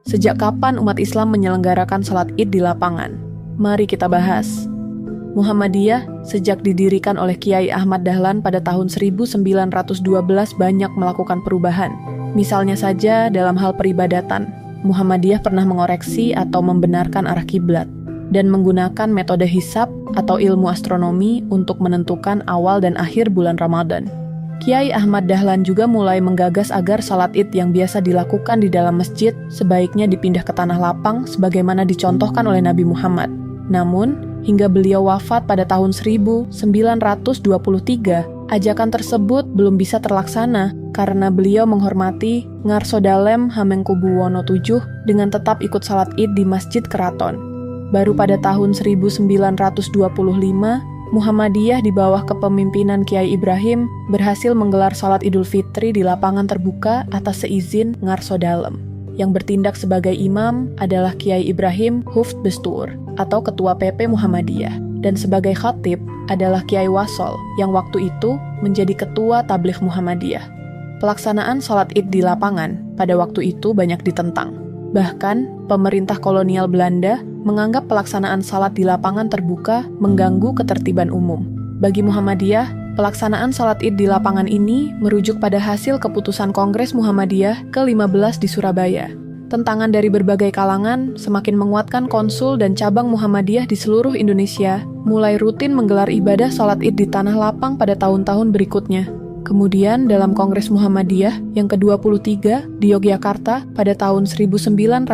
Sejak kapan umat Islam menyelenggarakan salat Id di lapangan? Mari kita bahas. Muhammadiyah sejak didirikan oleh Kiai Ahmad Dahlan pada tahun 1912 banyak melakukan perubahan. Misalnya saja dalam hal peribadatan, Muhammadiyah pernah mengoreksi atau membenarkan arah kiblat dan menggunakan metode hisab atau ilmu astronomi untuk menentukan awal dan akhir bulan Ramadan. Kiai Ahmad Dahlan juga mulai menggagas agar salat Id yang biasa dilakukan di dalam masjid sebaiknya dipindah ke tanah lapang sebagaimana dicontohkan oleh Nabi Muhammad. Namun, hingga beliau wafat pada tahun 1923, ajakan tersebut belum bisa terlaksana karena beliau menghormati Ngarso Dalem Hamengkubuwono VII dengan tetap ikut salat Id di Masjid Keraton. Baru pada tahun 1925, Muhammadiyah di bawah kepemimpinan Kiai Ibrahim berhasil menggelar salat Idul Fitri di lapangan terbuka atas seizin Ngarso Dalem. Yang bertindak sebagai imam adalah Kiai Ibrahim Hufd Bestur atau Ketua PP Muhammadiyah, dan sebagai khatib adalah Kiai Wasol yang waktu itu menjadi Ketua Tabligh Muhammadiyah. Pelaksanaan salat Id di lapangan pada waktu itu banyak ditentang. Bahkan, pemerintah kolonial Belanda menganggap pelaksanaan salat di lapangan terbuka mengganggu ketertiban umum. Bagi Muhammadiyah, pelaksanaan salat Id di lapangan ini merujuk pada hasil keputusan Kongres Muhammadiyah ke-15 di Surabaya. Tentangan dari berbagai kalangan semakin menguatkan konsul dan cabang Muhammadiyah di seluruh Indonesia mulai rutin menggelar ibadah salat Id di tanah lapang pada tahun-tahun berikutnya. Kemudian dalam Kongres Muhammadiyah yang ke-23 di Yogyakarta pada tahun 1934,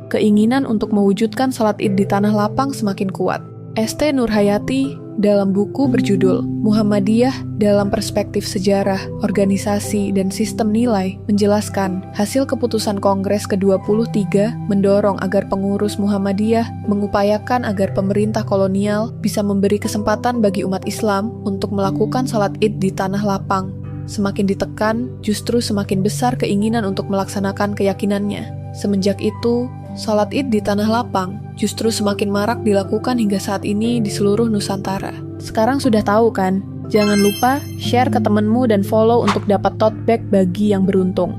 keinginan untuk mewujudkan salat Id di tanah lapang semakin kuat. St. Nurhayati dalam buku berjudul Muhammadiyah dalam Perspektif Sejarah, Organisasi, dan Sistem Nilai menjelaskan hasil keputusan Kongres ke-23 mendorong agar pengurus Muhammadiyah mengupayakan agar pemerintah kolonial bisa memberi kesempatan bagi umat Islam untuk melakukan salat Id di tanah lapang. Semakin ditekan, justru semakin besar keinginan untuk melaksanakan keyakinannya. Semenjak itu, salat Id di tanah lapang justru semakin marak dilakukan hingga saat ini di seluruh Nusantara. Sekarang sudah tahu kan? Jangan lupa share ke temenmu dan follow untuk dapat tote bag bagi yang beruntung.